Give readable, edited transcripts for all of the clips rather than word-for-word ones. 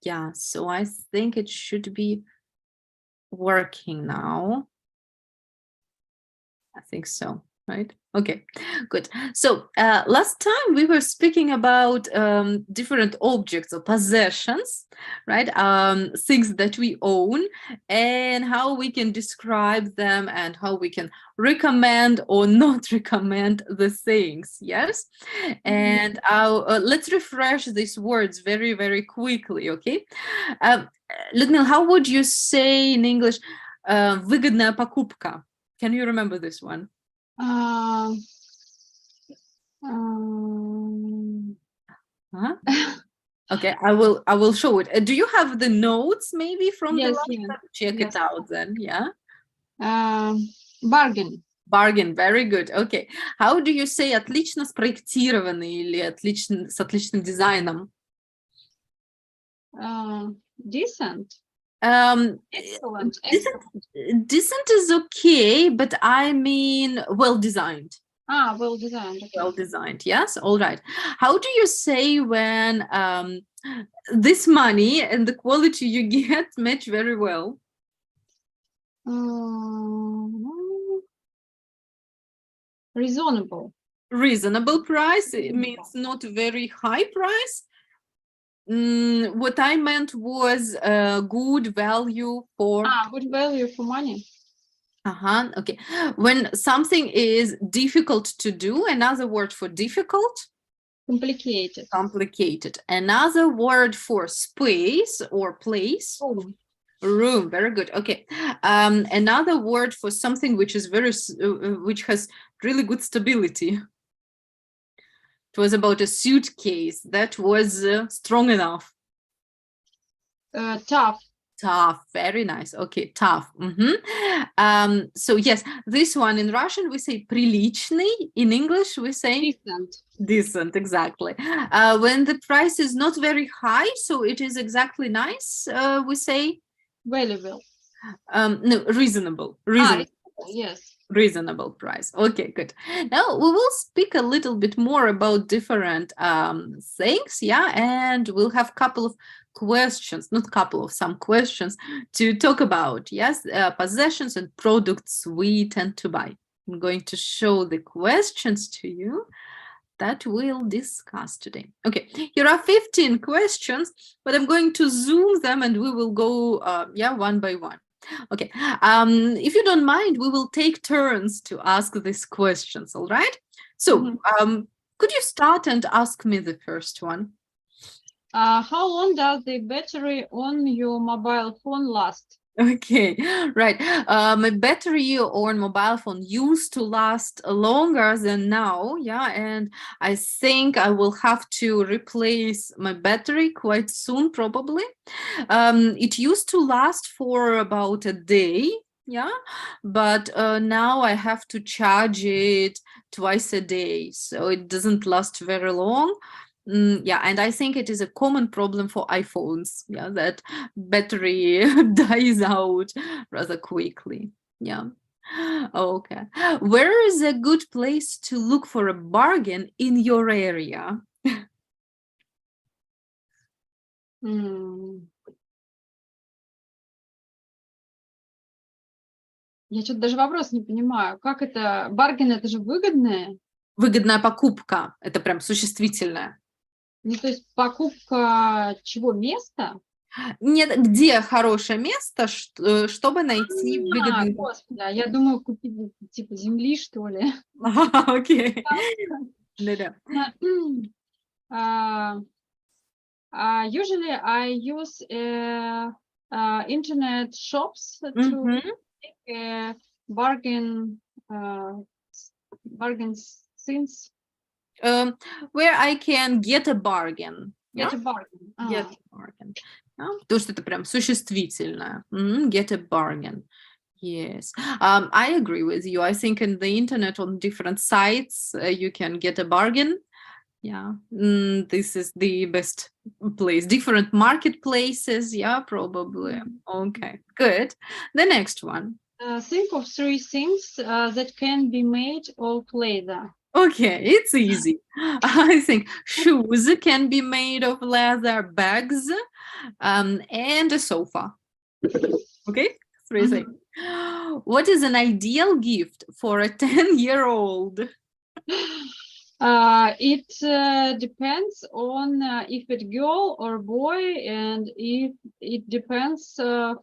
Yeah, so I think it should be working now. I think so, right? Okay, good. So last time we were speaking about different objects or possessions, right? Things that we own and how we can describe them and how we can recommend or not recommend the things, yes? And let's refresh these words very, very quickly, okay? Людмила, how would you say in English выгодная покупка? Can you remember this one? Um, Huh? Okay, I will show it. Do you have the notes maybe from the yes, last yes, time? Check yes. it out then, yeah? Bargain. Bargain, very good. Okay. How do you say отлично спроектированный или отлично, с отличным дизайном? Decent. Decent, Excellent. Excellent. decent is okay, but I mean well designed. Well designed. Okay. Well designed, yes, all right. How do you say when this money and the quality you get match very well? Reasonable. Reasonable price, it means not very high price. What I meant was good value for Good value for money. Okay. When something is difficult to do, another word for difficult, Complicated. complicated. Another word for space or place, room. Very good. Okay. Another word for something which is which has really good stability. It was about a suitcase that was strong enough. Tough. Tough, very nice. Okay, tough. So yes, this one in Russian we say приличный. In English we say Decent. Decent, exactly. When the price is not very high, so it is exactly nice, we say Valuable. no, reasonable. Reasonable. Yes. Reasonable price. Okay, good. Now we will speak a little bit more about different things, yeah, and we'll have a couple of questions, not couple of, some questions to talk about, yes, possessions and products we tend to buy. I'm going to show the questions to you that we'll discuss today. Okay, here are 15 questions, but I'm going to zoom them and we will go, one by one. Okay, if you don't mind, we will take turns to ask these questions, all right? So, could you start and ask me the first one? How long does the battery on your mobile phone last? Okay, right. My battery on mobile phone used to last longer than now, yeah, and I think I will have to replace my battery quite soon, probably. It used to last for about a day, yeah, but now I have to charge it twice a day, so it doesn't last very long. Yeah, and I think it is a common problem for iPhones, yeah, that battery dies out rather quickly. Yeah. Okay. Where is a good place to look for a bargain in your area? Я что-то даже вопрос не понимаю. Как это? Баргин — это же выгодное? Выгодная покупка. Это прям существительное. Ну, то есть покупка чего? Места? Нет, где хорошее место, чтобы найти выгодную... Господи, я думаю, купить типа земли, что ли. Окей. Да-да. Usually I use internet shops to make bargain things. Where I can get a bargain. Get a bargain. Get a bargain. То, что это прям существительное. Get a bargain. Yes, I agree with you. I think in the internet on different sites, you can get a bargain. Yeah, this is the best place. Different marketplaces, yeah, probably. Okay, good. The next one. Think of 3 things that can be made of leather. Okay, it's easy. I think shoes can be made of leather, bags, and a sofa. Okay, three Mhm. things. What is an ideal gift for a 10-year-old? It depends on if it's girl or boy, and if it depends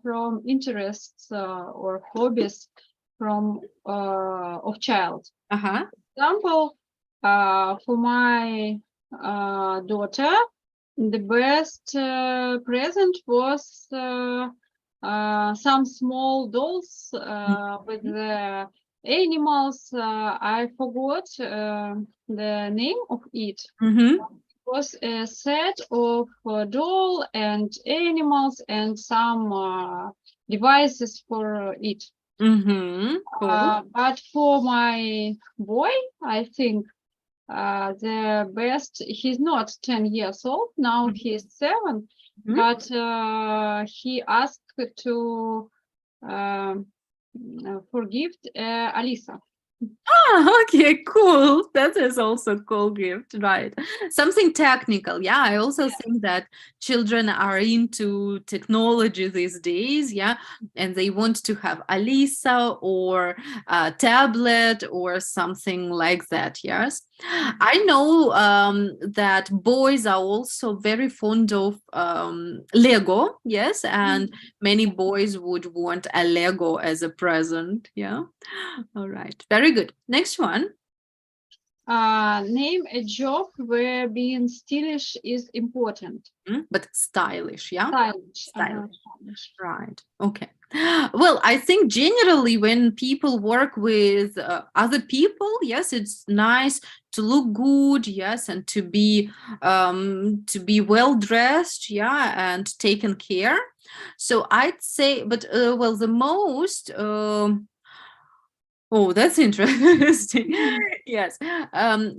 from interests or hobbies from of child. Uh-huh. Example, for my daughter, the best present was some small dolls with the animals. I forgot the name of it. Mm-hmm. It was a set of doll and animals and some devices for it. Mm-hmm. Cool. But for my boy, I think the best, he's not 10 years old, now he's 7, Mhm. but he asked to um, forgive Alisa. Ah, okay, cool. That is also a cool gift, right? Something technical. Yeah, I also think that children are into technology these days. Yeah, and they want to have Alisa or a tablet or something like that. Yes, I know that boys are also very fond of Lego. Yes, and many boys would want a Lego as a present. Yeah. All right. Very good. Next one. Name a job where being stylish is important. But stylish. Yeah. Stylish. Stylish. Stylish. Right. Okay. Well, I think generally when people work with other people, yes, it's nice to look good, yes, and to be well dressed, yeah, and taken care. So I'd say, but well, the most oh, that's interesting. Yes.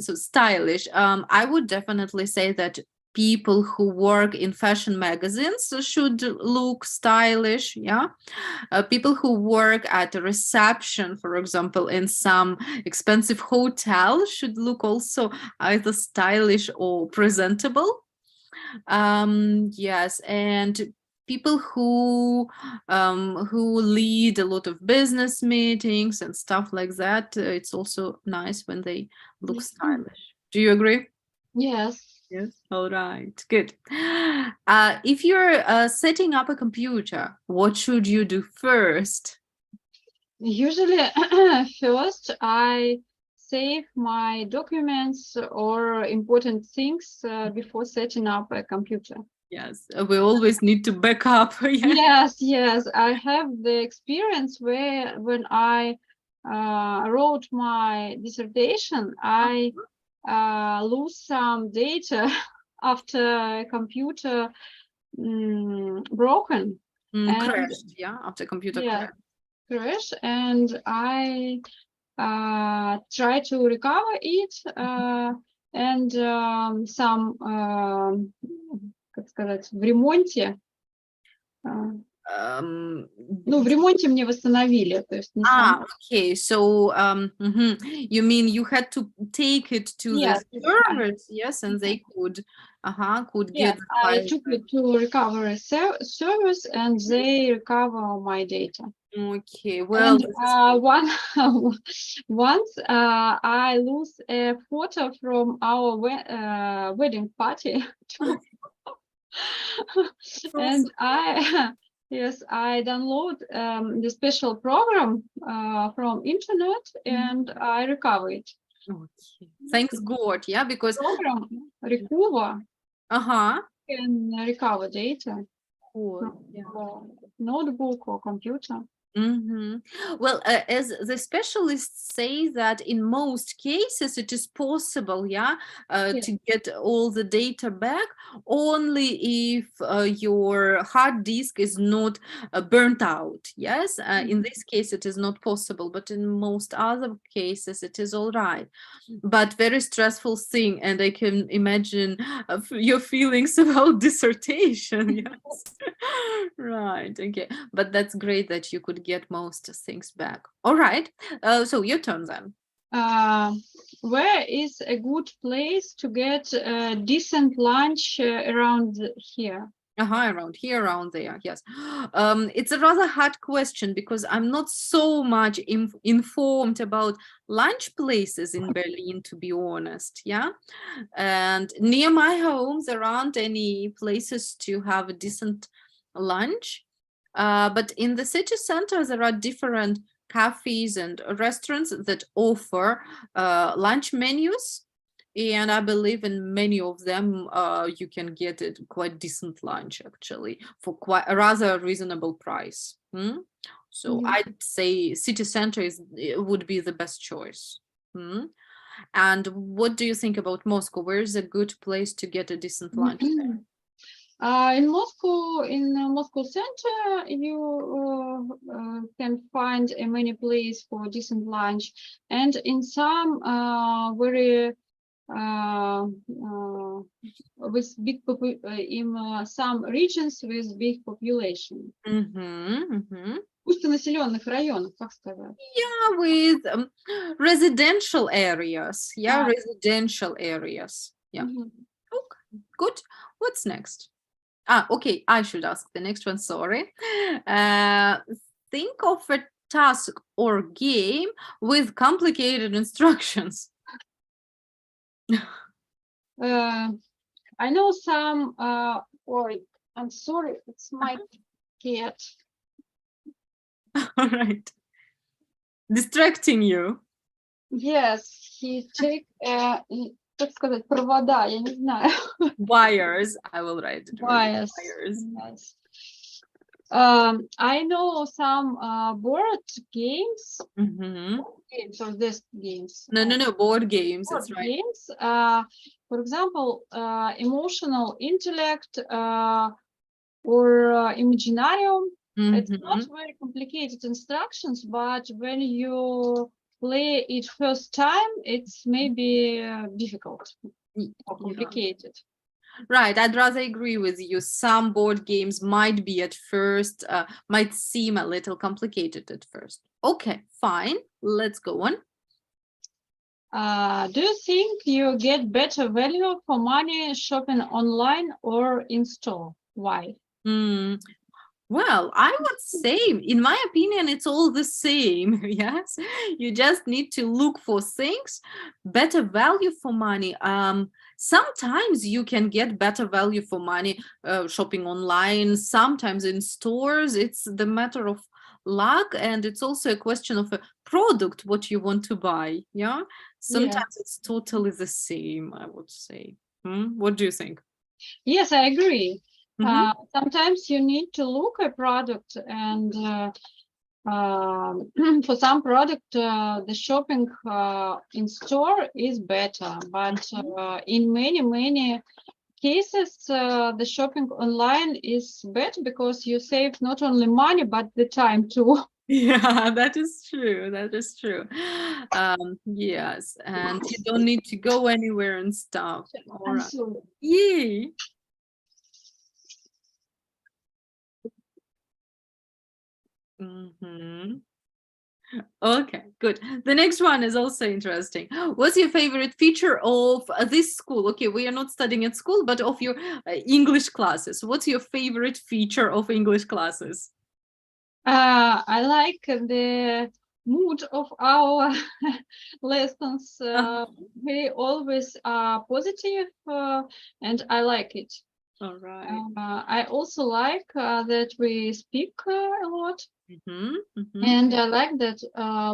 So stylish. I would definitely say that people who work in fashion magazines should look stylish. Yeah. People who work at a reception, for example, in some expensive hotel should look also either stylish or presentable. Yes, and people who lead a lot of business meetings and stuff like that, it's also nice when they look stylish. Do you agree? Yes. Yes. All right, good. If you're setting up a computer, what should you do first? Usually, first I save my documents or important things before setting up a computer. Yes, we always need to back up. Yeah. Yes, yes, I have the experience where when I wrote my dissertation, I lose some data after computer broken, and Crashed, yeah, after computer yeah, crash. crash, and I try to recover it, and some, как сказать, в ремонте, Um, ну, в ремонте мне восстановили, то есть не сам. okay. So, you mean you had to take it to the Yes, servers, yes, and they could yes, get the I file. took it to recovery service, and they recover my data. Okay, well, And once I lose a photo from our wedding party too. And I yes, I download the special program from internet, and I recover it. okay. Thanks God, yeah, because Program recover uh-huh. can recover data Cool. from Yeah. notebook or computer. Well, as the specialists say that in most cases it is possible, yeah, Yes. to get all the data back only if your hard disk is not burnt out. Yes, in this case it is not possible, but in most other cases it is all right. But very stressful thing, and I can imagine your feelings about dissertation. Yes, right. Okay, but that's great that you could get most things back. All right. So your turn then. Where is a good place to get a decent lunch around here? Around here, around there, yes. It's a rather hard question because I'm not so much informed about lunch places in Berlin, to be honest, yeah. And near my home, there aren't any places to have a decent lunch. But in the city center, there are different cafes and restaurants that offer lunch menus. And I believe in many of them, you can get it quite decent lunch actually for quite a rather reasonable price. So Mhm. I'd say city center would be the best choice. And what do you think about Moscow? Where is a good place to get a decent lunch? In Moscow center, you can find many place for decent lunch, and in some very with big in some regions with big population. Густонаселенных районах, как сказать? Yeah, with residential areas. Yeah, residential areas. Yeah. Okay, good. What's next? Okay, I should ask the next one, sorry. Think of a task or game with complicated instructions. I know some, I'm sorry, it's my cat. All right. Distracting you. Yes, he take, как сказать, провода, я не знаю. Wires, I will write it. Wires. Yes. I know some board games. Games or this games. No, board games. Board that's right. Games. For example, emotional intellect or Imaginarium. It's not very complicated instructions, but when you play it first time, it's maybe difficult or complicated. Right, I'd rather agree with you. Some board games might be at first, might seem a little complicated at first. Okay, fine, let's go on. Do you think you get better value for money shopping online or in store? Why? Well, I would say, in my opinion, it's all the same. Yes, you just need to look for things, better value for money. Sometimes you can get better value for money shopping online, sometimes in stores. It's the matter of luck, and it's also a question of a product, what you want to buy. Yeah, sometimes it's totally the same, I would say. What do you think? Yes, I agree. Sometimes you need to look at product, and for some product, the shopping in store is better. But in many cases, the shopping online is better because you save not only money but the time too. Yeah, that is true. That is true. Yes, and you don't need to go anywhere and stuff. All right. Yay. Okay, good. The next one is also interesting. What's your favorite feature of this school? Okay, we are not studying at school, but of your English classes. What's your favorite feature of English classes? I like the mood of our lessons. We always are positive, and I like it. All right. I also like that we speak a lot. And I like that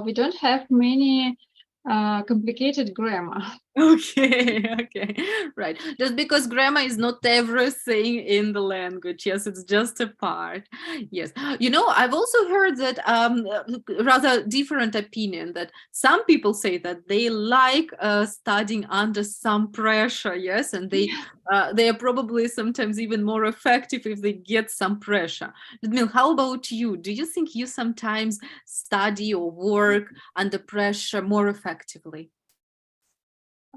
we don't have many complicated grammar. Okay, right. Just because grammar is not everything in the language. Yes, it's just a part. Yes. You know, I've also heard that rather different opinion that some people say that they like studying under some pressure. Yes, and they are probably sometimes even more effective if they get some pressure. Ludmila, how about you? Do you think you sometimes study or work under pressure more effectively?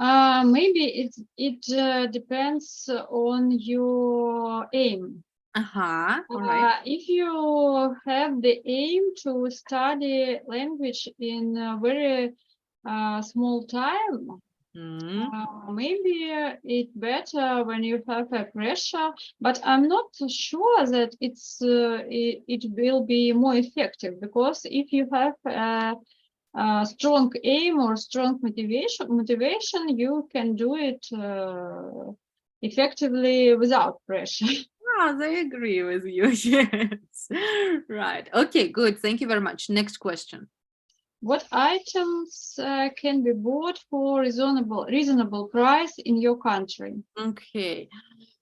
Maybe it depends on your aim. All right. If you have the aim to study language in a very small time. Mhm. Maybe it better when you have a pressure, but I'm not sure that it will be more effective, because if you have a strong aim or strong motivation, you can do it effectively without pressure. Ah, I agree with you. Yes. Right. Okay, good. Thank you very much. Next question. What items can be bought for reasonable price in your country? Okay.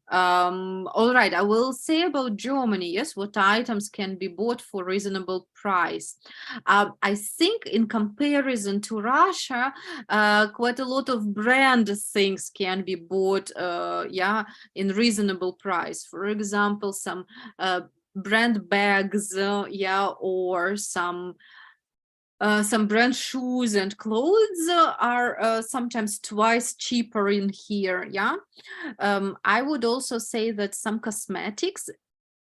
All right, I will say about Germany, yes, what items can be bought for reasonable price. I think in comparison to Russia, quite a lot of brand things can be bought, yeah, in reasonable price. For example, some brand bags, yeah, or some brand shoes and clothes are sometimes twice cheaper in here, yeah. I would also say that some cosmetics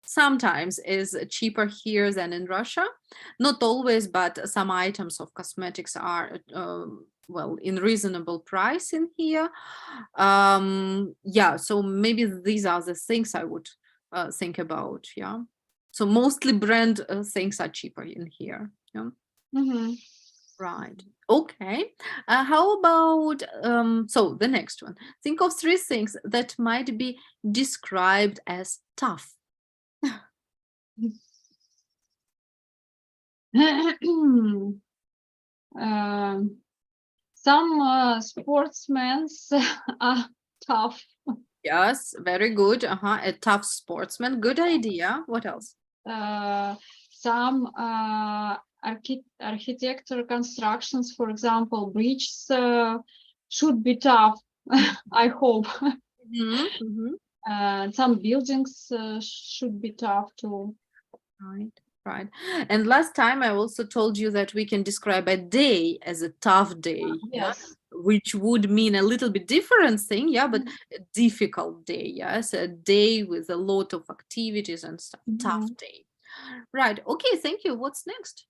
sometimes is cheaper here than in Russia. Not always, but some items of cosmetics are well, in reasonable price in here. Yeah, so maybe these are the things I would think about. Yeah, so mostly brand things are cheaper in here. Yeah. Mhm. Right. Okay. How about so the next one? Think of three things that might be described as tough. Um, some sportsmen are tough. Yes, very good. A tough sportsman. Good idea. What else? Uh, some architecture constructions, for example, bridges, should be tough. I hope. Mm-hmm. Some buildings should be tough too. Right, right. And last time I also told you that we can describe a day as a tough day, yeah, Yes. which would mean a little bit different thing, yeah, but a difficult day, yes, a day with a lot of activities and stuff. Tough Mhm. day. Right. Okay, thank you. What's next?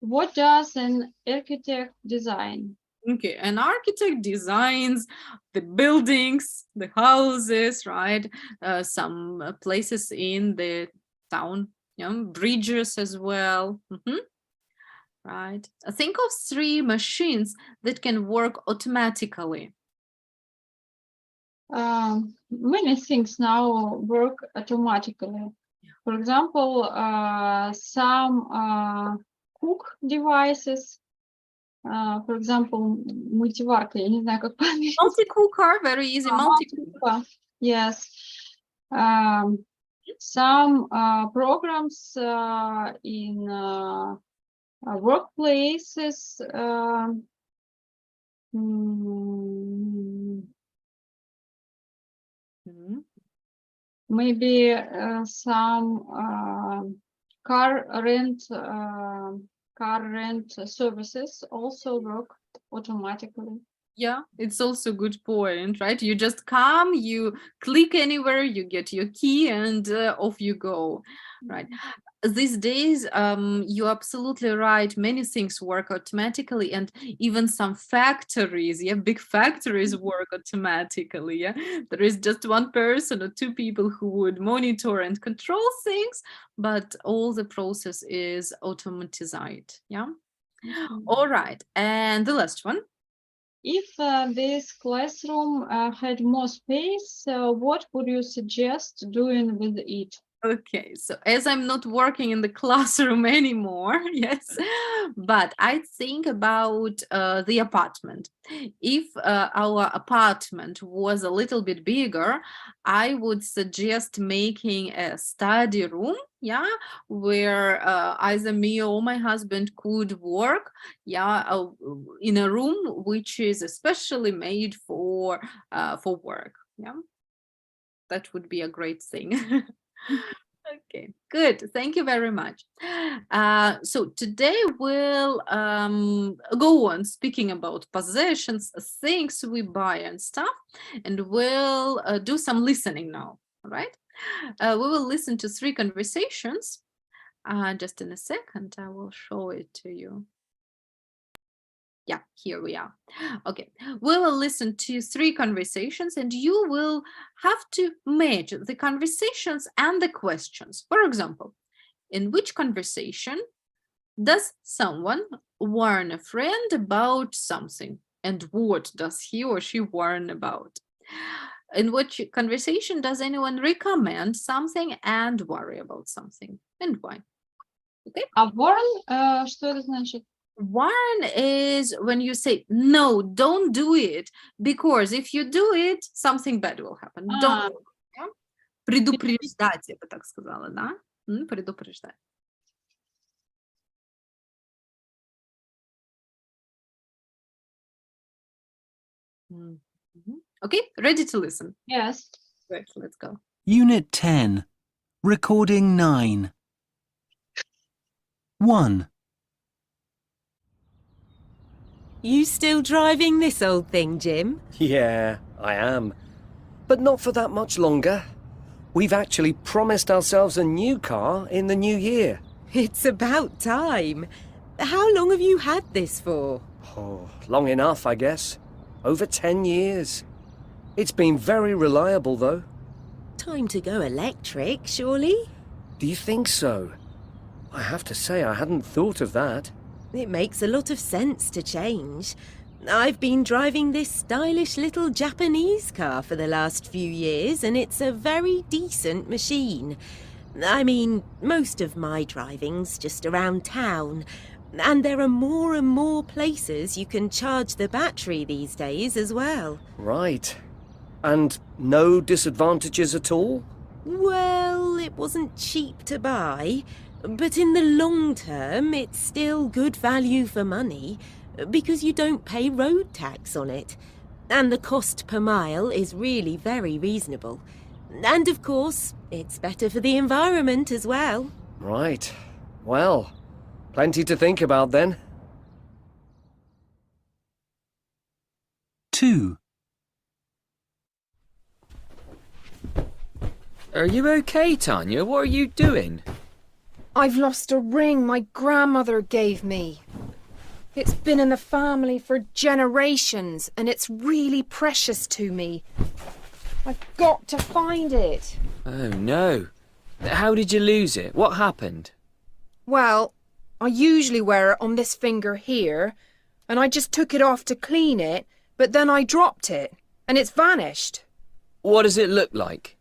What does an architect design? Okay, an architect designs the buildings, the houses, right? Some places in the town, yeah, bridges as well. Right. Think of three machines that can work automatically. Many things now work automatically. For example, some cook devices, for example, мультиварка, я не знаю, как по-английски. Multi-cooker, very easy. Multi-cooker. Multi-cooker, yes. Some programs in workplaces, mm, Mhm. maybe some car rent services also work automatically. Yeah, it's also a good point, right? You just come, you click anywhere, you get your key, and off you go, right? These days, you're absolutely right. Many things work automatically, and even some factories, yeah, big factories work automatically. Yeah, there is just one person or two people who would monitor and control things, but all the process is automatized. Yeah. Mhm. All right, and the last one. If this classroom had more space, what would you suggest doing with it? Okay, so as I'm not working in the classroom anymore, yes, but I think about the apartment. If our apartment was a little bit bigger, I would suggest making a study room, yeah, where either me or my husband could work, yeah, in a room which is especially made for work, yeah. That would be a great thing. Okay, good. Thank you very much. So today we'll go on speaking about possessions, things we buy and stuff, and we'll do some listening now. All right. We will listen to three conversations. Just in a second, I will show it to you. Yeah, here we are. Okay, we will listen to 3 conversations and you will have to match the conversations and the questions. For example, in which conversation does someone warn a friend about something? And what does he or she warn about? In which conversation does anyone recommend something and worry about something? And why? А warn, что это значит? Warn is when you say, no, don't do it, because if you do it, something bad will happen. Don't А, do it, да? Предупреждать, я бы так сказала, да? Предупреждать. Mhm. Okay, ready to listen? yes. Right, let's go. Unit 10, Recording 9. 1. You still driving this old thing, Jim? Yeah, I am. But not for that much longer. We've actually promised ourselves a new car in the new year. It's about time. How long have you had this for? Oh, long enough, I guess. Over 10 years. It's been very reliable, though. Time to go electric, surely? Do you think so? I have to say I hadn't thought of that. It makes a lot of sense to change. I've been driving this stylish little Japanese car for the last few years, and it's a very decent machine. I mean, most of my driving's just around town, and there are more and more places you can charge the battery these days as well. Right. And no disadvantages at all? Well, it wasn't cheap to buy, but in the long term, it's still good value for money, because you don't pay road tax on it. And the cost per mile is really very reasonable. And of course, it's better for the environment as well. Right. Well, plenty to think about then. 2. Are you okay, Tanya? What are you doing? I've lost a ring my grandmother gave me. It's been in the family for generations, and it's really precious to me. I've got to find it. Oh, no. How did you lose it? What happened? Well, I usually wear it on this finger here, and I just took it off to clean it, but then I dropped it, and it's vanished. What does it look like?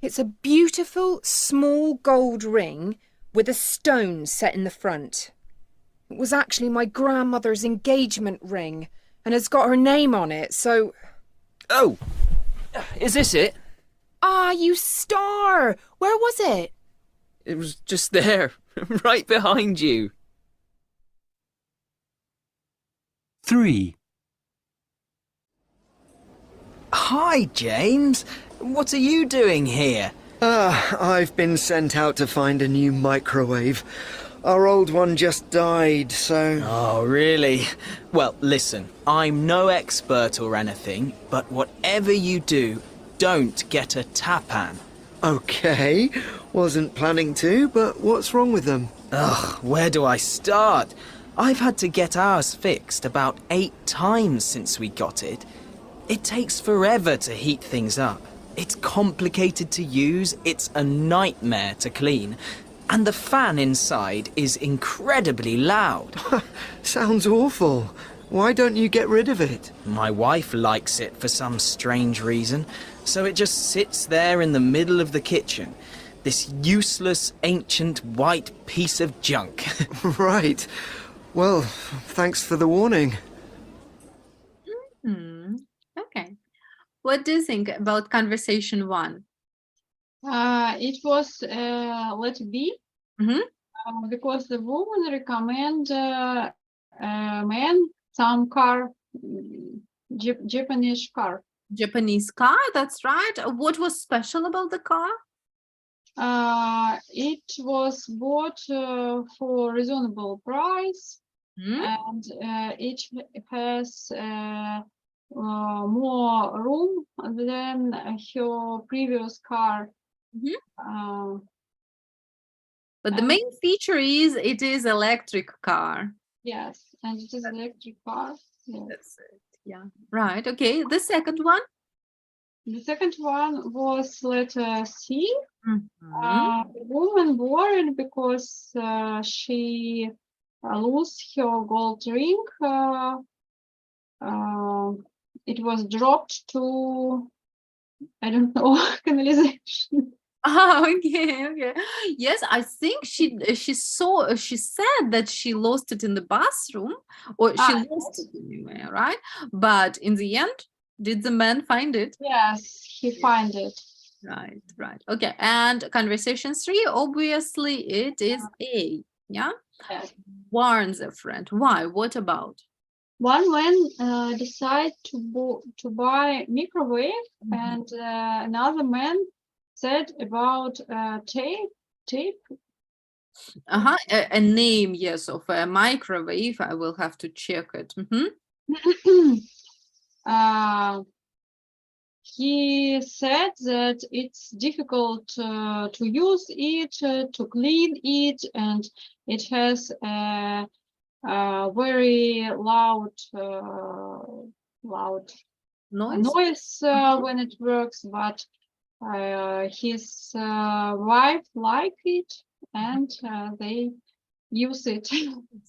It's a beautiful, small gold ring with a stone set in the front. It was actually my grandmother's engagement ring, and has got her name on it, so... Oh! Is this it? Ah, you star! Where was it? It was just there, right behind you. 3. Hi, James. What are you doing here? I've been sent out to find a new microwave. Our old one just died, so... Oh, really? Well, listen, I'm no expert or anything, but whatever you do, don't get a Tapan. Okay, wasn't planning to, but what's wrong with them? Ugh, where do I start? I've had to get ours fixed about 8 times since we got it. It takes forever to heat things up. It's complicated to use, it's a nightmare to clean, and the fan inside is incredibly loud. Sounds awful. Why don't you get rid of it? My wife likes it for some strange reason, so it just sits there in the middle of the kitchen. This useless, ancient, white piece of junk. Right. Well, thanks for the warning. Okay. What do you think about conversation 1? It was letter B. Because the woman recommend man some car, Japanese car. Japanese car, that's right. What was special about the car? It was bought for reasonable price, and it has more room than her previous car. But the main feature is it is electric car. Yes, and it is electric car. Yes. That's it. Yeah. Right. Okay. The second one. The second one was letter C. Mhm. A woman worried because she lost her gold ring. It was dropped to, I don't know, canalization. Oh, okay, okay. Yes, I think she said that she lost it in the bathroom, or she lost Yes. it anyway, right? But in the end, did the man find it? Yes, he find it. Right, right. Okay. And conversation 3, obviously it is A. Yeah. Yes. Warns a friend. Why? What about? One man decide to buy microwave, and another man said about tape. Uh-huh. A name, yes, of a microwave. I will have to check it. Mhm. He said that it's difficult to use it, to clean it, and it has a very loud Noise? when it works, but his wife like it, and they use it.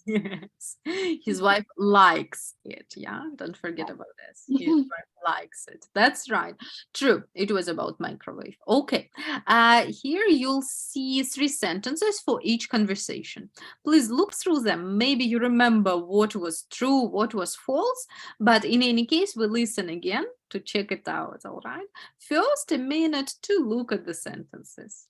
Yes. His wife likes it. Yeah. Don't forget about this. His wife likes it. That's right. True. It was about microwave. Okay. Here you'll see 3 sentences for each conversation. Please look through them. Maybe you remember what was true, what was false. But in any case, we'll listen again to check it out. All right. First, a minute to look at the sentences.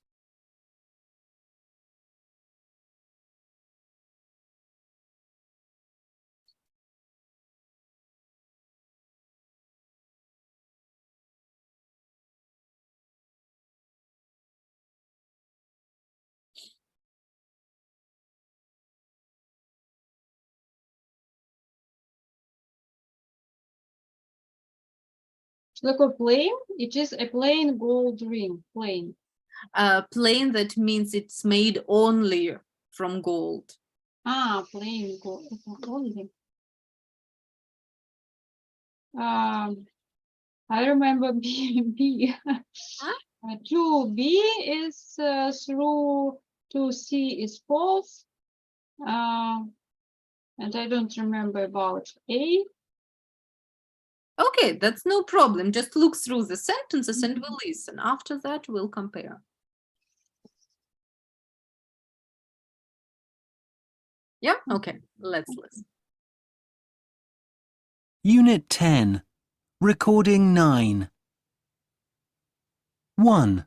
Look a plane. It is a plain gold ring. Plain. Plain, that means it's made only from gold. Plain gold only. I remember B. To B is through, to C is false. And I don't remember about A. Okay, that's no problem. Just look through the sentences and we'll listen. After that, we'll compare. Yeah, okay, let's listen. Unit 10. Recording 9. 1.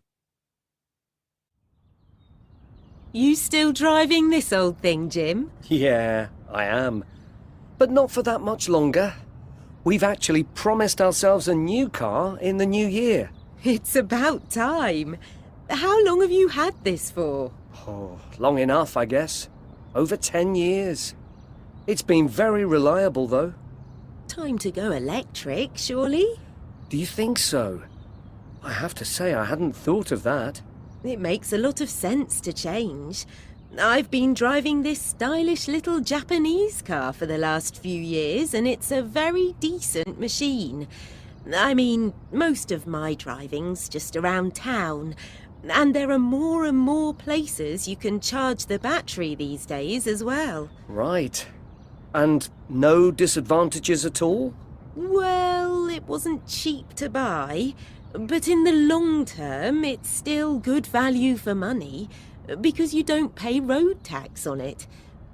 You still driving this old thing, Jim? Yeah, I am. But not for that much longer. We've actually promised ourselves a new car in the new year. It's about time. How long have you had this for? Oh, long enough, I guess. Over 10 years. It's been very reliable, though. Time to go electric, surely? Do you think so? I have to say I hadn't thought of that. It makes a lot of sense to change. I've been driving this stylish little Japanese car for the last few years, and it's a very decent machine. I mean, most of my driving's just around town, and there are more and more places you can charge the battery these days as well. Right. And no disadvantages at all? Well, it wasn't cheap to buy, but in the long term, it's still good value for money, because you don't pay road tax on it.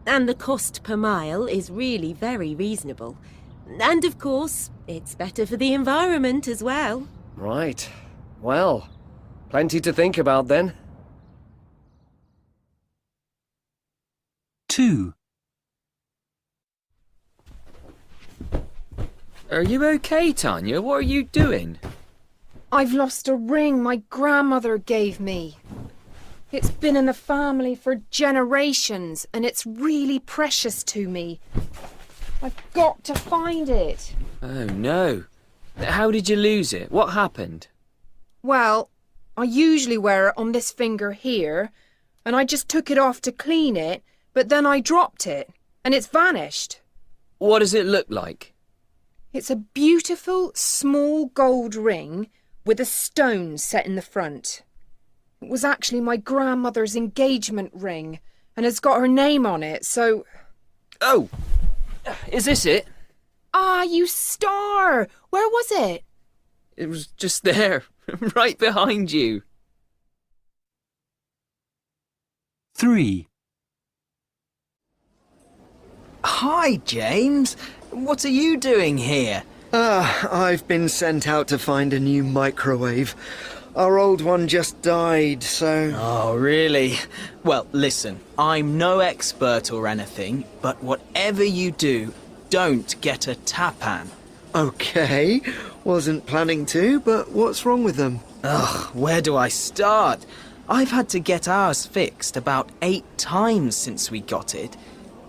And the cost per mile is really very reasonable. And of course, it's better for the environment as well. Right. Well, plenty to think about then. 2. Are you okay, Tanya? What are you doing? I've lost a ring my grandmother gave me. It's been in the family for generations, and it's really precious to me. I've got to find it. Oh, no. How did you lose it? What happened? Well, I usually wear it on this finger here, and I just took it off to clean it, but then I dropped it. and it's vanished. What does it look like? It's a beautiful, small gold ring with a stone set in the front. It was actually my grandmother's engagement ring and has got her name on it, so... Oh! Is this it? Ah, you star! Where was it? It was just there, right behind you. 3. Hi, James. What are you doing here? I've been sent out to find a new microwave. Our old one just died, so... Oh, really? Well, listen, I'm no expert or anything, but whatever you do, don't get a tapan. Okay, wasn't planning to, but what's wrong with them? Ugh, where do I start? I've had to get ours fixed about 8 times since we got it.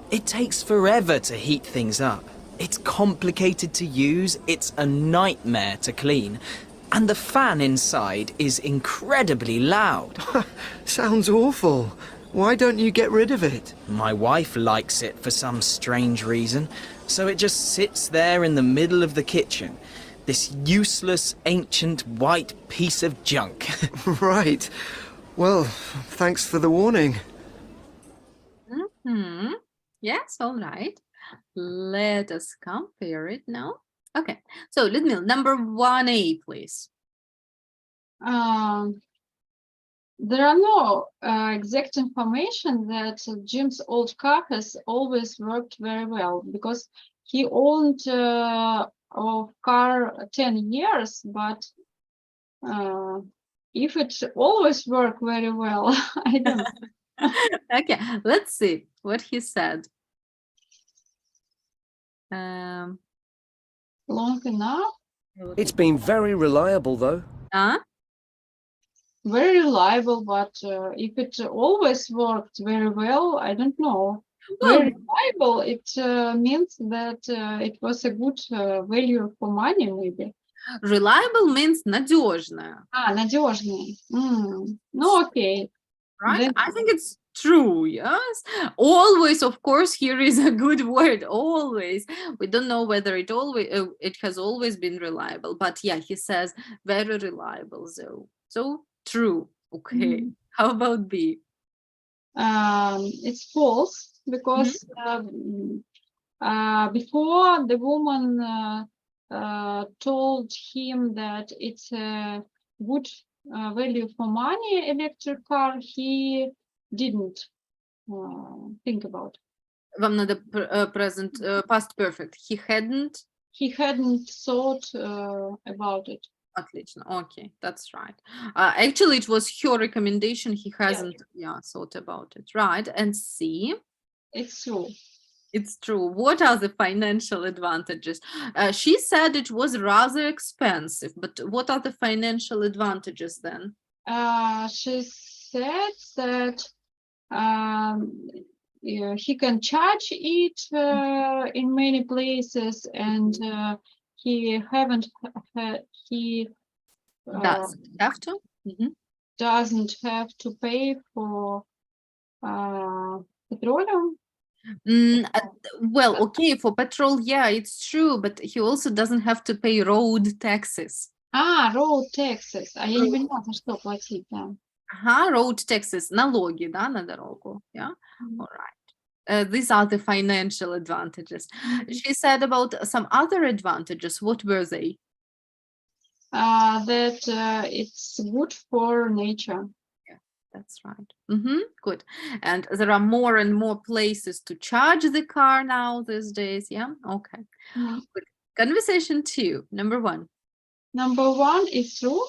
It takes forever to heat things up. It's complicated to use, it's a nightmare to clean, and the fan inside is incredibly loud. Sounds awful. Why don't you get rid of it? My wife likes it for some strange reason, so it just sits there in the middle of the kitchen. This useless, ancient, white piece of junk. Right. Well, thanks for the warning. Hmm. Yes, all right. Let us compare it now. Okay, so Ludmila, number 1A, please. There are no exact information that Jim's old car has always worked very well, because he owned a car 10 years, but if it always worked very well, I don't know. Okay, let's see what he said. Um, Long enough, It's been very reliable, though. very reliable, but if it always worked very well, I don't know. Well- Very reliable, it means that it was a good value for money, maybe. Reliable means надежная, Надежный. Ну, окей. right? Then- I think it's true, yes. Always, of course, here is a good word, always. We don't know whether it has always been reliable, but yeah, he says very reliable, so true. Okay, how about B? It's false, because before the woman told him that it's a good value for money electric car, he didn't think about. Вам надо present, past perfect. He hadn't. He hadn't thought about it. Отлично. Okay, that's right. Actually, it was her recommendation. He hasn't, thought about it. Right. And C. It's true. It's true. What are the financial advantages? She said it was rather expensive, but what are the financial advantages then? She said that he can charge it in many places, and he Doesn't have to. Mhm. doesn't have to pay for petroleum. Well, okay, for petrol, yeah, it's true, but he also doesn't have to pay road taxes. Road taxes. Я не поняла, за что платить, да. Road taxes, налоги, да, на дорогу. Yeah, all right. These are the financial advantages. She said about some other advantages. What were they? That it's good for nature. That's right. Good. And there are more and more places to charge the car now these days. Yeah. Okay. Good. Conversation 2, number 1. Number 1 is true.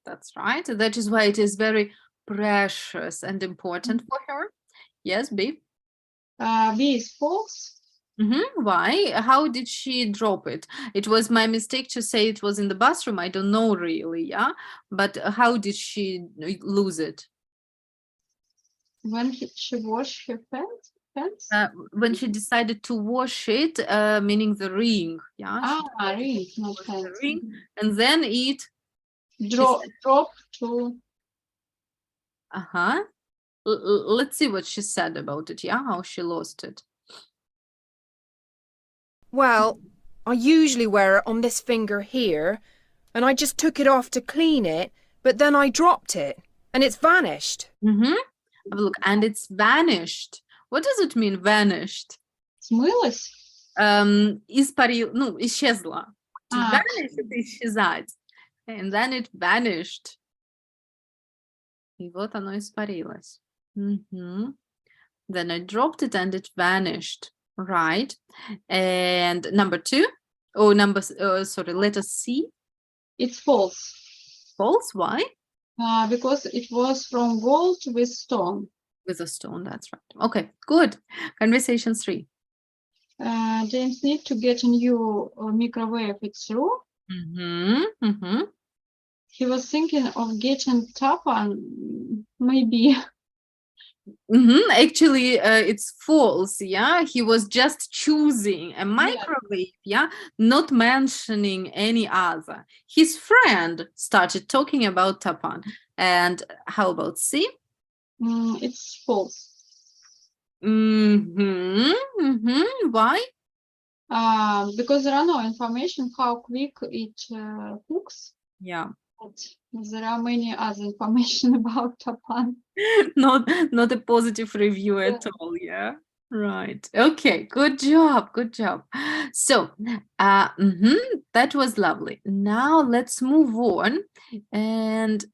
That's right. That is why it is very precious and important for her. Yes, B. B is false. Why? How did she drop it? It was my mistake to say it was in the bathroom. I don't know really, yeah? But how did she lose it? When she washed her pants? When she decided to wash it, meaning the ring, yeah? Ring, not The pants. ring, and then it Drop to let's see what she said about it. Yeah, how she lost it. Well, I usually wear it on this finger here, and I just took it off to clean it, but then I dropped it, and it's vanished. Mm-hmm. Have a look, and it's vanished. What does it mean, vanished? Смылась? Ну, исчезла. To А. vanish — это исчезать. And then it vanished. И вот оно испарилось. Then I dropped it and it vanished. Right. And number 2. Oh, letter C. It's false. False. Why? Because it was from gold with stone. With a stone. That's right. Okay, good. Conversation 3. James need to get a new microwave. It's true. He was thinking of getting Tapan, maybe. Actually, it's false. Yeah, he was just choosing a microwave. Yeah, not mentioning any other. His friend started talking about Tapan. And how about C? It's false. Why? Because there are no information how quick it cooks. Yeah. But there are many other information about Tapan. not a positive review at all. Yeah. Right. Okay. Good job. Good job. So, that was lovely. Now let's move on. And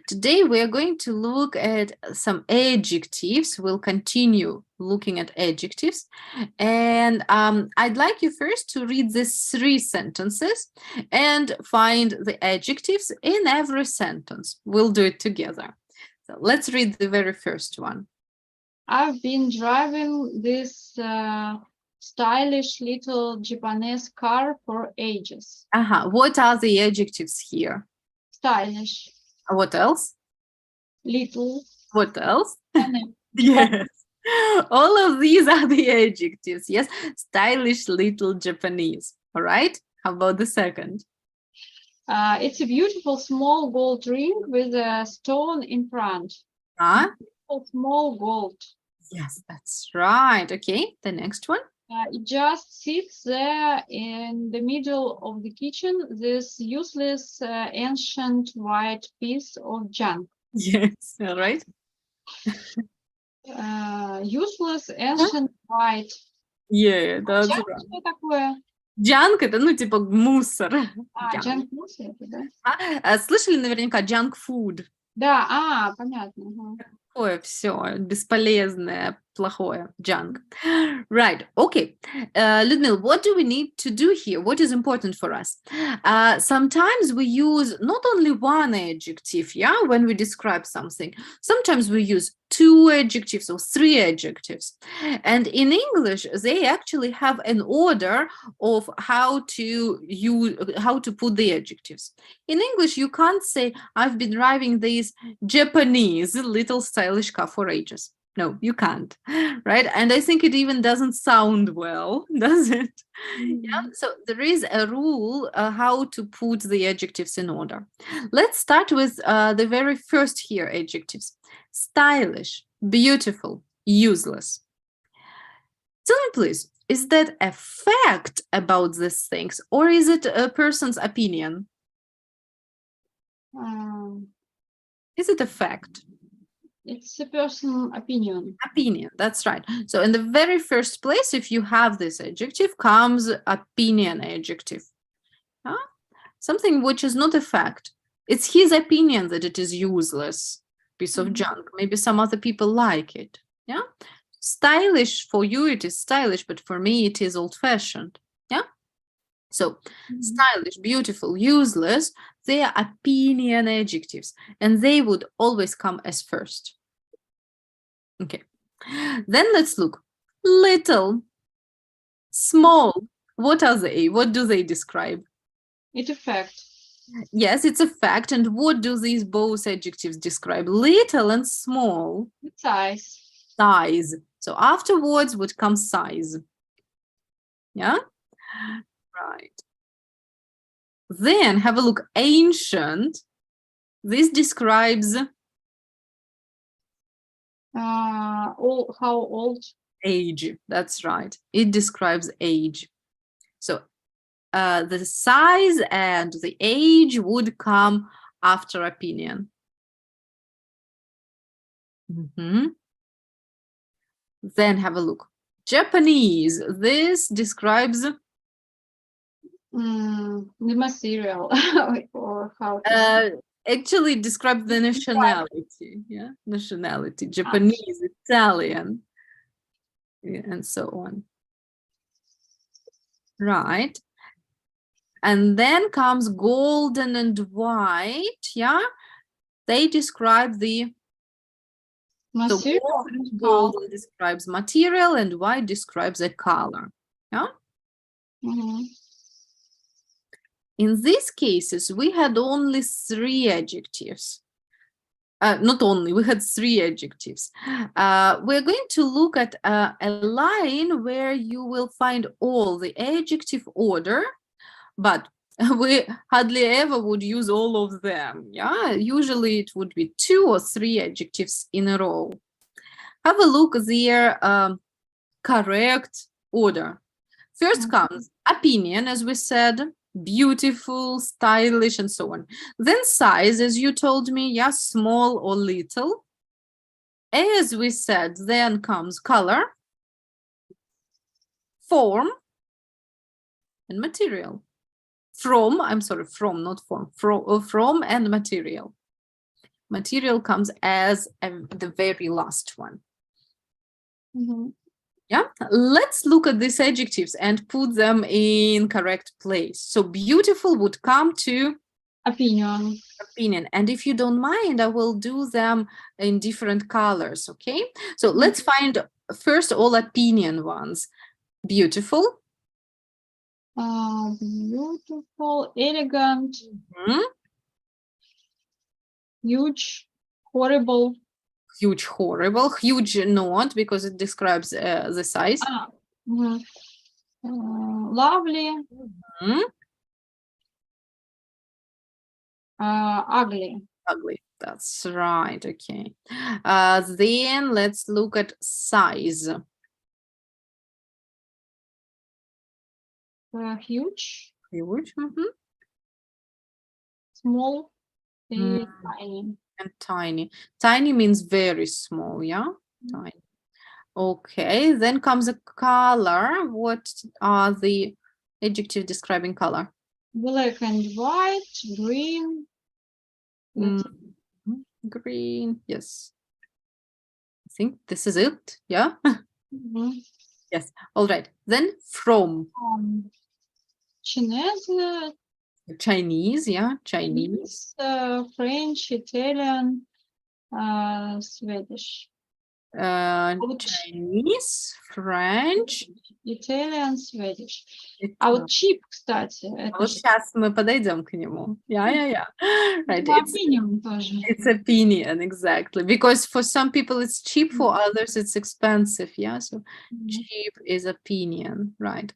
today we are going to look at some adjectives. We'll continue looking at adjectives. And I'd like you first to read these 3 sentences and find the adjectives in every sentence. We'll do it together. So let's read the very first one. I've been driving this stylish little Japanese car for ages. What are the adjectives here? Stylish. What else? Little. What else? Japanese. Yes. All of these are the adjectives. Yes. Stylish little Japanese. All right. How about the second? It's a beautiful small gold ring with a stone in front. Small gold. Yes, that's right. Okay. The next one. It just sits there in the middle of the kitchen, this useless ancient white piece of junk. Yes, all right. Useless ancient white. Yeah, that's Junk right. что такое? Junk — это, ну, типа мусор. Junk мусор, да? Слышали наверняка junk food? Да, понятно. Такое все бесполезное, плохое, junk. Right, okay. Людмила, what do we need to do here? What is important for us? Sometimes we use not only one adjective, yeah, when we describe something. Sometimes we use 2 adjectives or 3 adjectives. And in English, they actually have an order of how to put the adjectives. In English, you can't say, I've been driving this Japanese little stylish car for ages. No, you can't, right? And I think it even doesn't sound well, does it? Yeah. So there is a rule how to put the adjectives in order. Let's start with the very first here adjectives. Stylish, beautiful, useless. Tell me, please, is that a fact about these things, or is it a person's opinion? Is it a fact? It's a personal opinion. Opinion, that's right. So in the very first place, if you have this adjective, comes opinion adjective. Something which is not a fact. It's his opinion that it is useless piece of junk. Maybe some other people like it. Yeah. Stylish, for you it is stylish, but for me it is old-fashioned. Yeah. So stylish, beautiful, useless, they are opinion adjectives, and they would always come as first. Okay. Then let's look. Little, small. What are they? What do they describe? It's a fact. Yes, it's a fact. And what do these both adjectives describe? Little and small. Size. Size. So afterwards would come size. Yeah? Right. Then have a look. Ancient. This describes How old? Age, that's right. It describes age. So the size and the age would come after opinion. Mhm. Then have a look. Japanese. This describes The material or how to say. actually describes the nationality. Yeah, nationality. Japanese, Italian, yeah, and so on. Right. And then comes golden and white. Yeah, they describe the Material. golden describes material and white describes a color. Yeah. Mhm. In these cases, we had only 3 adjectives. Not only, we had 3 adjectives. We're going to look at a line where you will find all the adjective order, but we hardly ever would use all of them. Yeah, usually it would be 2 or 3 adjectives in a row. Have a look at their correct order. First comes opinion, as we said, beautiful, stylish, and so on. Then size, as you told me, yeah, small or little. As we said, then comes color, form, and material. From, I'm sorry, from, not form, from and material. Material comes as the very last one. Mhm. Yeah, let's look at these adjectives and put them in correct place. So beautiful would come to Opinion. opinion. And if you don't mind, I will do them in different colors, okay? So let's find first all opinion ones. Beautiful. Beautiful, elegant, Mhm. huge, horrible. Huge, horrible. Huge, not, because it describes the size. Mhm. Lovely, Mhm. ugly. Ugly. That's right, okay. Then let's look at size. Huge, Huge. Mhm. small, Mm. tiny. And tiny. Tiny means very small, yeah? Tiny. Okay, then comes a color. What are the adjectives describing color? Black and white, green. Mm, green, yes. I think this is it, yeah? Mhm. Yes, all right. Then from. Chinese, Chinese, yeah, Chinese. French, Italian, Swedish. Chinese, French. Italian, Swedish. А вот cheap, кстати, это Вот же сейчас мы подойдем к нему. Yeah. Right, opinion тоже. it's opinion, exactly. Because for some people it's cheap, for others it's expensive. Yeah, so cheap is opinion, right?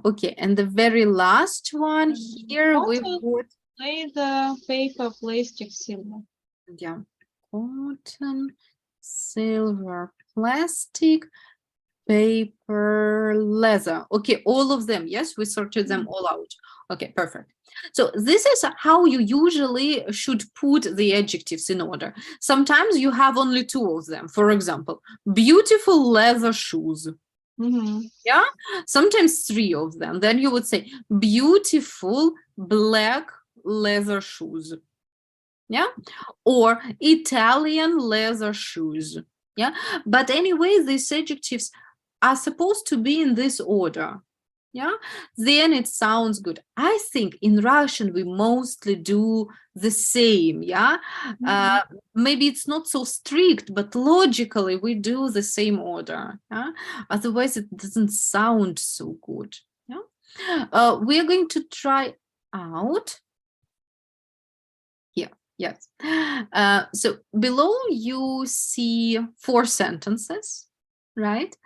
Okay, and the very last one here we Cotton, put, leather, paper, plastic, silver. yeah, cotton, silver, plastic, paper, leather. Okay, all of them. Yes, we sorted them all out. Okay, perfect. So this is how you usually should put the adjectives in order. Sometimes you have only 2 of them. For example, beautiful leather shoes. Mhm. Yeah, sometimes 3 of them. Then you would say beautiful black leather shoes. Yeah, or Italian leather shoes. Yeah, but anyway, these adjectives are supposed to be in this order. Yeah, then it sounds good. I think in Russian we mostly do the same. Yeah, maybe it's not so strict, but logically we do the same order. Yeah, otherwise it doesn't sound so good. Yeah, we are going to try out. Yes. So below you see 4 sentences, right?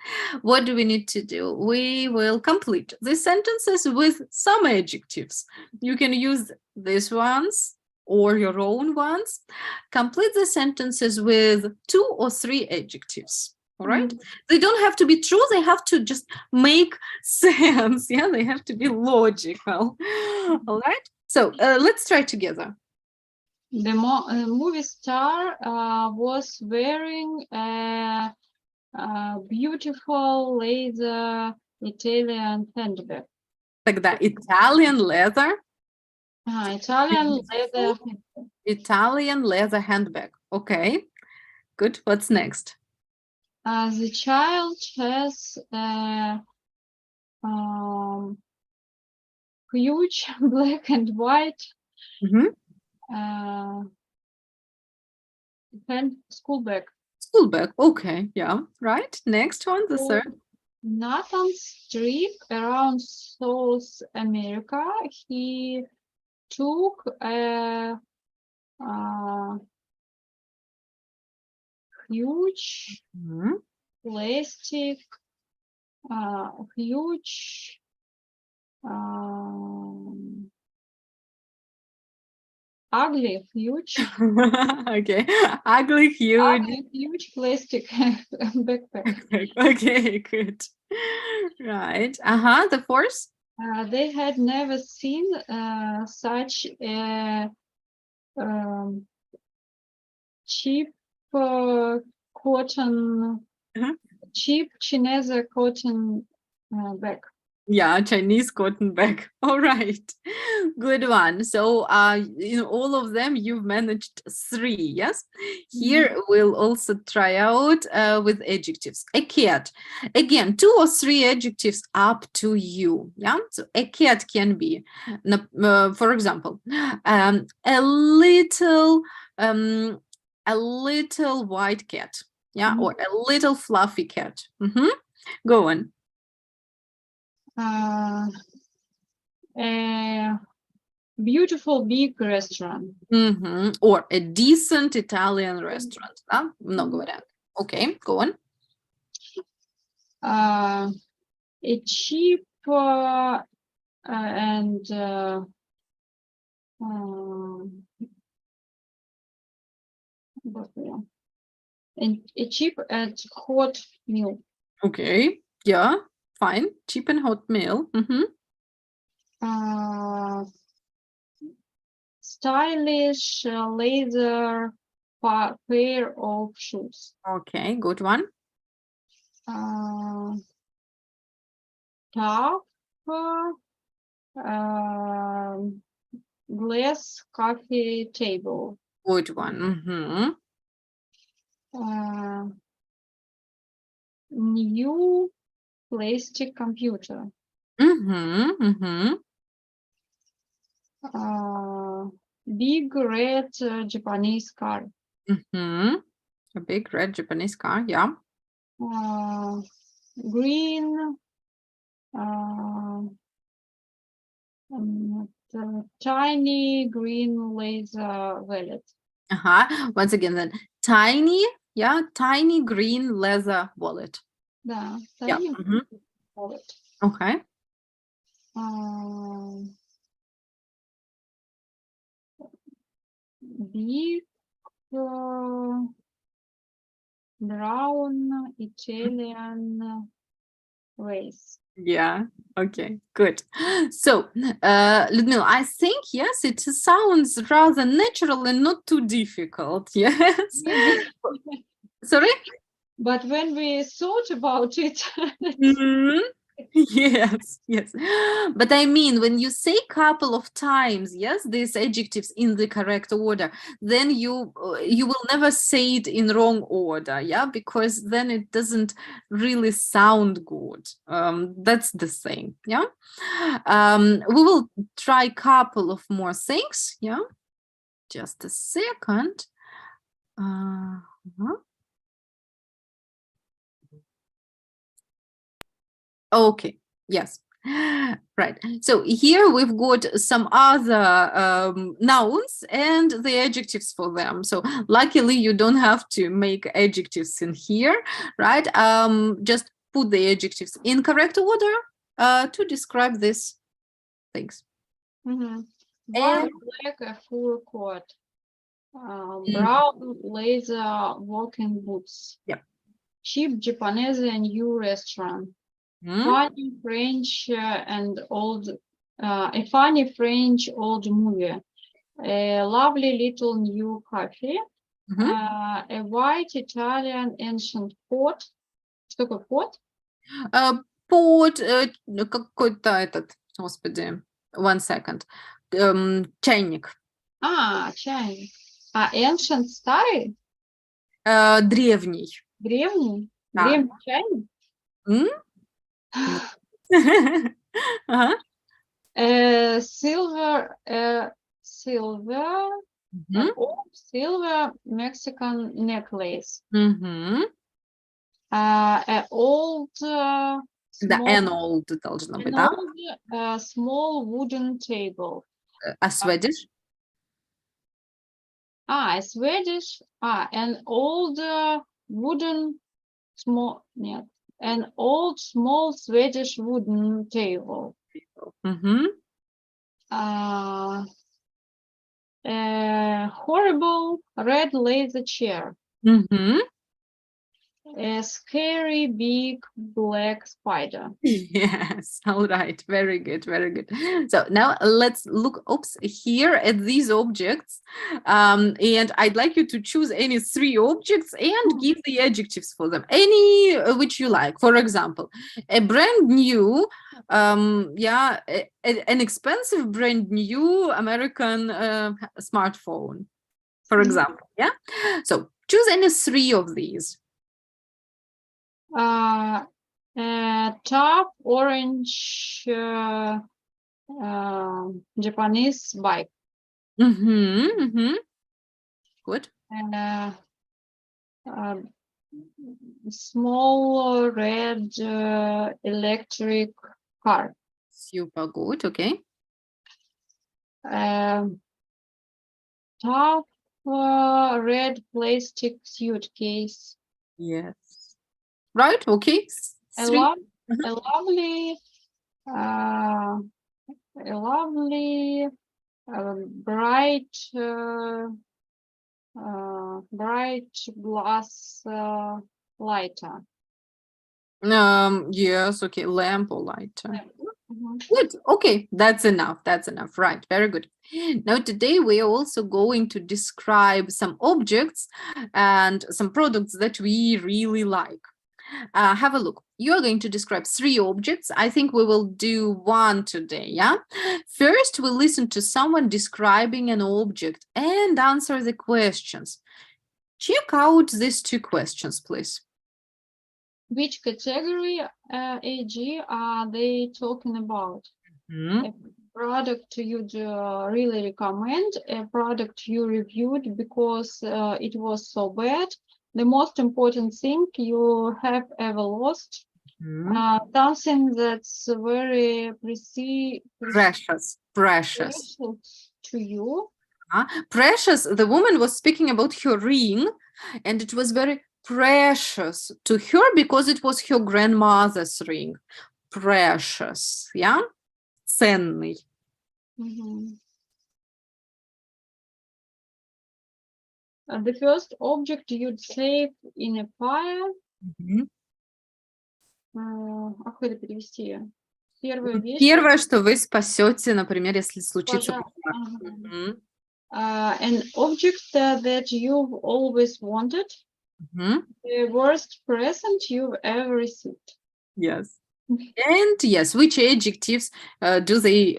What do we need to do? We will complete the sentences with some adjectives. You can use these ones or your own ones. Complete the sentences with 2 or 3 adjectives. All right. They don't have to be true. They have to just make sense. Yeah, they have to be logical. All right. So let's try together. The movie star was wearing a beautiful leather Italian handbag. Like that. Italian leather. Italian leather handbag. Italian leather handbag. Okay. Good. What's next? The child has a huge black and white school bag. School bag. Okay. Yeah. Right. Next one. The third. Nathan's trip around South America, he took a huge plastic, huge ugly, huge, Okay. Ugly, huge. Plastic backpack. Okay, good. Right. The fourth. They had never seen such a cheap cotton, cheap Chinese cotton bag. Yeah, Chinese cotton bag. All right. Good one. So in all of them, you've managed 3, yes? Here we'll also try out with adjectives. A cat. Again, 2 or 3 adjectives up to you. Yeah. So a cat can be, for example, a little white cat. Yeah, or a little fluffy cat. Go on. A beautiful big restaurant. Or a decent Italian restaurant. Много вариантов. Okay, go on. A cheap and a cheap and hot meal. Okay, yeah, fine. Cheap and hot meal. Stylish leather pair of shoes. Okay, good one. Tough glass coffee table. Good one. New plastic computer. Big red Japanese car. A big red Japanese car, yeah. Green tiny green laser wallet. Once again then, tiny, yeah, tiny green leather wallet. Да, tiny green wallet. Okay. Big brown Italian vase. Yeah, okay, good. So, Ludmila, I think, yes, it sounds rather natural and not too difficult, yes? Sorry? But when we thought about it, Yes. But I mean, when you say couple of times, yes, these adjectives in the correct order, then you will never say it in wrong order, yeah, because then it doesn't really sound good. That's the thing, yeah. We will try a couple of more things, yeah. Just a second. Okay, yes, right. So here we've got some other nouns and the adjectives for them. So luckily you don't have to make adjectives in here, right? Just put the adjectives in correct order to describe these things. Dark black a fur coat. Brown leather walking boots. Yep. Cheap Japanese new restaurant. Mhm. Funny French and old. A funny French old movie. A lovely little new coffee. Мгм. A white Italian ancient pot. Что такое pot? Под какой-то этот, господи, one second. Чайник. Чайник. Ancient старый? Древний. Древний? Да. Древний чайник? М? Ага. Silver Мгм. silver Mexican necklace. Мгм. Old Да, small, an old должно быть, да? small wooden table. А Swedish? Swedish. An old wooden small. Нет. An old small Swedish wooden table. Мгм. A horrible red leather chair. Мгм. A scary big black spider. Yes, all right, very good, very good. So now let's look here at these objects, and I'd like you to choose any 3 objects and give the adjectives for them, any which you like. For example, a brand new, an expensive brand new American smartphone, for Mhm. example. Yeah, so choose any 3 of these. A tough orange Japanese bike. Mm-hmm, mm-hmm. Good. And a small red electric car. Super good. Okay. Tough red plastic suitcase. Yes. Right. Okay. A 3. lovely bright glass lighter. Yes. Okay. Lamp or lighter. Mhm. Good. Okay. That's enough. That's enough. Right. Very good. Now, today we are also going to describe some objects and some products that we really like. Have a look. You are going to describe 3 objects. I think we will do 1 today, yeah? First, we'll listen to someone describing an object and answer the questions. Check out these 2 questions, please. Which category, AG, are they talking about? Mhm. A product you'd really recommend, a product you reviewed because it was so bad, the most important thing you have ever lost, Mhm. something that's very Precious. precious to you. Precious, the woman was speaking about her ring, and it was very precious to her because it was her grandmother's ring. Precious, yeah? Ценный. Mhm. The first object you'd save in a fire. Мгм. Как это перевести? Первая вещь. Первое, что вы спасете, например, если случится Пожар. пожар. Ага. Мгм. An object that you've always wanted. Мгм. The worst present you've ever received. Yes. And yes, which adjectives do they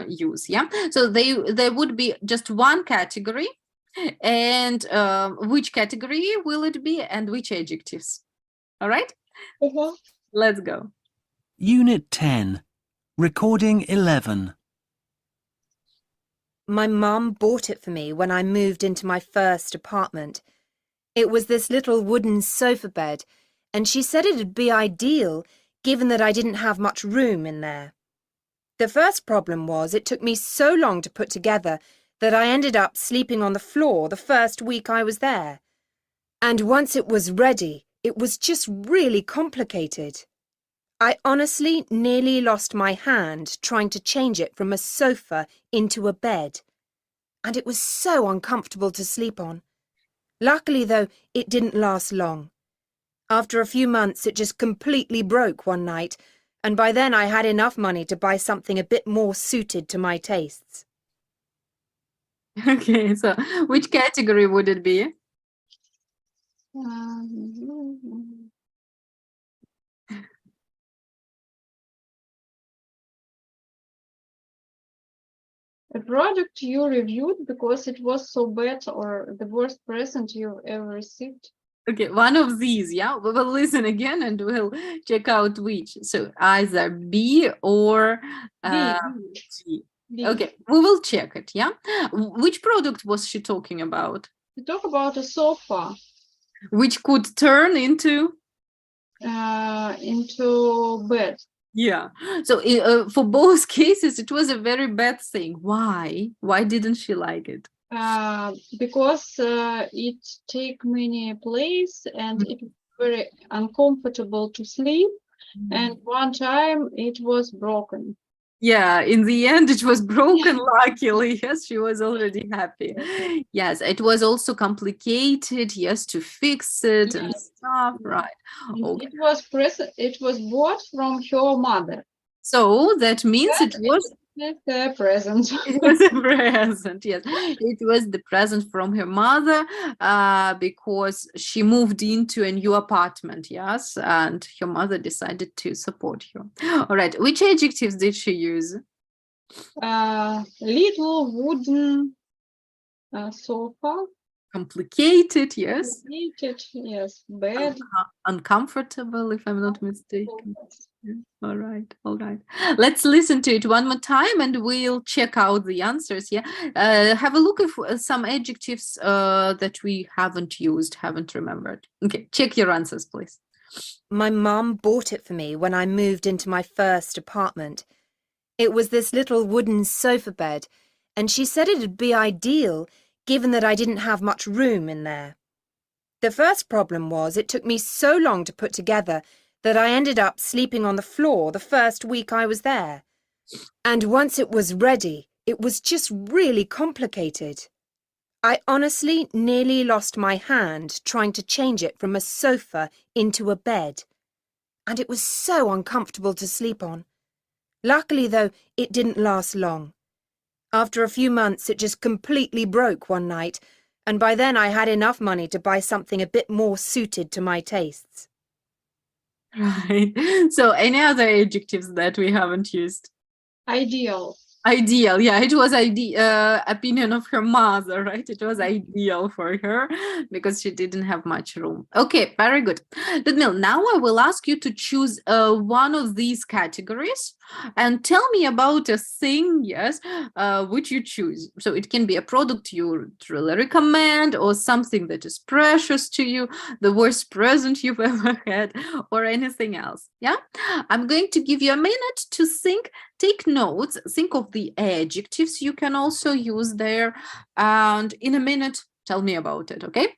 use? Yeah, so there would be just one category, and which category will it be, and which adjectives? All right, let's go. Unit 10. Recording 11. My mum bought it for me when I moved into my first apartment. It was this little wooden sofa bed, and she said it'd be ideal given that I didn't have much room in there. The first problem was it took me so long to put together that I ended up sleeping on the floor the first week I was there. And once it was ready, it was just really complicated. I honestly nearly lost my hand trying to change it from a sofa into a bed. And it was so uncomfortable to sleep on. Luckily, though, it didn't last long. After a few months, it just completely broke one night, and by then I had enough money to buy something a bit more suited to my tastes. Okay, so which category would it be? A product you reviewed because it was so bad, or the worst present you've ever received. Okay, one of these, yeah? We will listen again and we'll check out which. So either B or B, G. B. Okay, we will check it, yeah? Which product was she talking about? We talk about a sofa Which could turn into? into bed. Yeah. So for both cases, it was a very bad thing. Why? Why didn't she like it? Because it take many place and it was very uncomfortable to sleep. And one time it was broken. Yeah, in the end, it was broken, luckily. Yes, she was already happy. Yes, it was also complicated, yes, to fix it and stuff, right? Okay. It was bought from her mother. So that means it was The present. it was a present, yes. It was the present from her mother, because she moved into a new apartment, yes, and her mother decided to support her. All right, which adjectives did she use? Little wooden sofa. Complicated, yes. Complicated, yes. Bed. Uncomfortable, if I'm not mistaken. Yeah. All right, all right. Let's listen to it one more time and we'll check out the answers. Yeah, have a look at some adjectives that we haven't used, haven't remembered. Okay, check your answers, please. My mum bought it for me when I moved into my first apartment. It was this little wooden sofa bed, and she said it'd be ideal given that I didn't have much room in there. The first problem was it took me so long to put together that I ended up sleeping on the floor the first week I was there. And once it was ready, it was just really complicated. I honestly nearly lost my hand trying to change it from a sofa into a bed. And it was so uncomfortable to sleep on. Luckily, though, it didn't last long. After a few months, it just completely broke one night, and by then I had enough money to buy something a bit more suited to my tastes. Right. So any other adjectives that we haven't used? Ideal. Ideal, yeah, it was opinion of her mother, right? It was ideal for her because she didn't have much room. Okay, very good. Ludmila, now I will ask you to choose one of these categories and tell me about a thing, yes, which you choose. So it can be a product you really recommend, or something that is precious to you, the worst present you've ever had, or anything else. Yeah, I'm going to give you a minute to think. Take notes, think of the adjectives you can also use there, and in a minute, tell me about it, okay?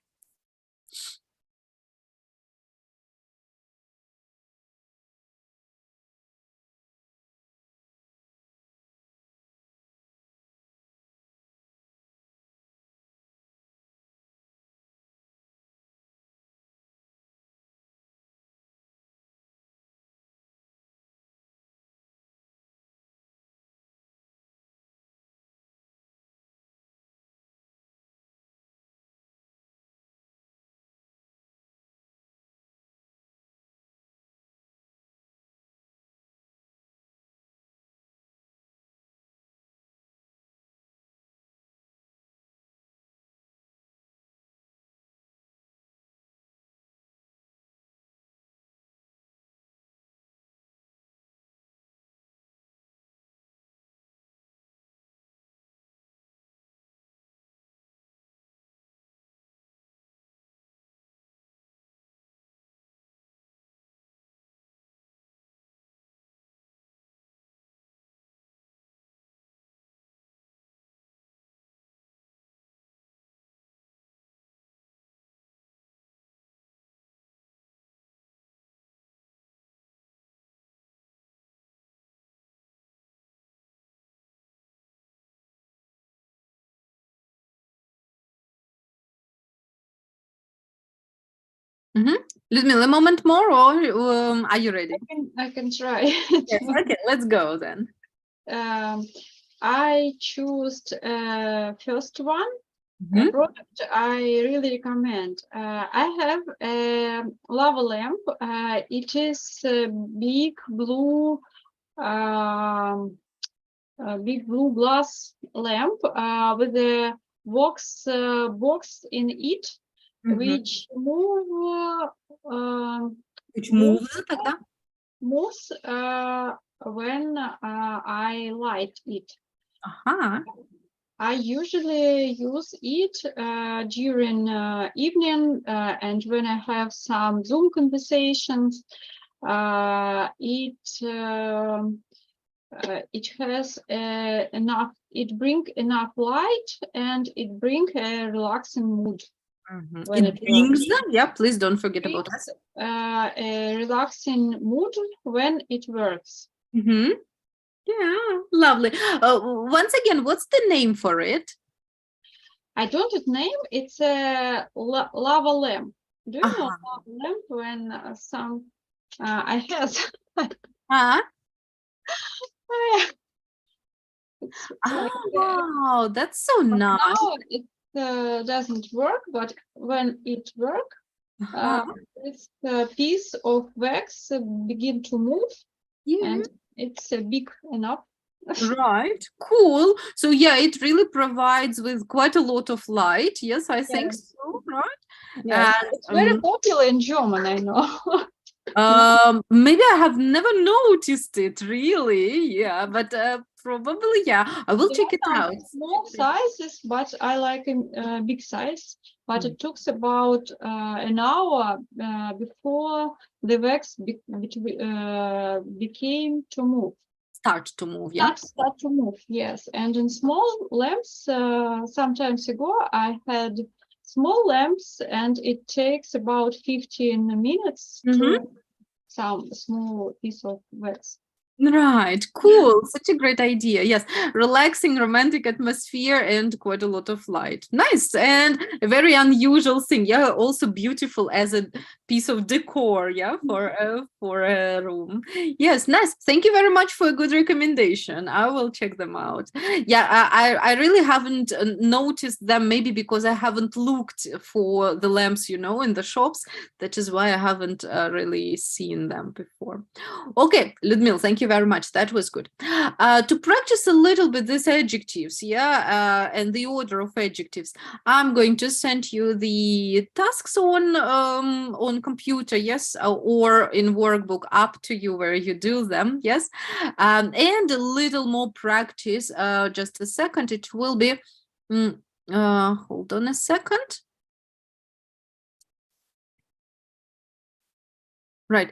Ludmila, a moment more, or are you ready? I can try. Yes, okay, let's go then. I choose first one. Mhm. A product I really recommend. I have a lava lamp. It is a big blue glass lamp with a box in it, which Which moves тогда? moves when I light it. Ага. I usually use it during evening and when I have some Zoom conversations. It has enough. It brings enough light and it brings a relaxing mood. When It brings them. Yeah, please don't forget about Brings, us. a relaxing mood when it works. Yeah, lovely. Once again, what's the name for it? I don't have name. It's a lava lamp. Do you know Uh-huh. lava lamp when I have Huh? it's Oh, like wow, that's so but nice. now it doesn't work, but when it works, Uh-huh. this piece of wax begin to move Yeah. and it's big enough. Right, cool. So yeah, it really provides with quite a lot of light. Yes, I think Yes. so, right? Yes, And it's very popular in German, I know. maybe I have never noticed it really. Yeah, but probably yeah. I will There check are it some out. small sizes, but I like a big size. But it took about an hour before the wax became to move. Start to move, yeah. Start to move, yes. And in small lamps, sometimes ago, I had small lamps, and it takes about 15 minutes to some small piece of wax. Right, cool. Such a great idea. Yes, relaxing, romantic atmosphere, and quite a lot of light. Nice, and a very unusual thing. Yeah, also beautiful as a piece of decor. Yeah, for a room. Yes, nice. Thank you very much for a good recommendation. I will check them out. Yeah, I really haven't noticed them. Maybe because I haven't looked for the lamps, you know, in the shops. That is why I haven't really seen them before. Okay, Ludmila, thank you very much. That was good. To practice a little bit these adjectives, yeah, and the order of adjectives, I'm going to send you the tasks on computer, yes, or in workbook, up to you where you do them, yes, and a little more practice. Just a second, it will be. Hold on a second. Right.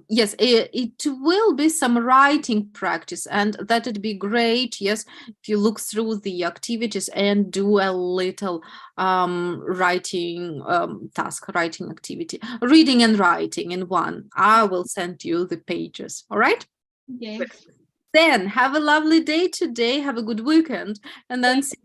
Yes, it will be some writing practice, and that would be great. Yes, if you look through the activities and do a little writing task, writing activity, reading and writing in one. I will send you the pages. All right. Yes. Then have a lovely day today. Have a good weekend, and then see you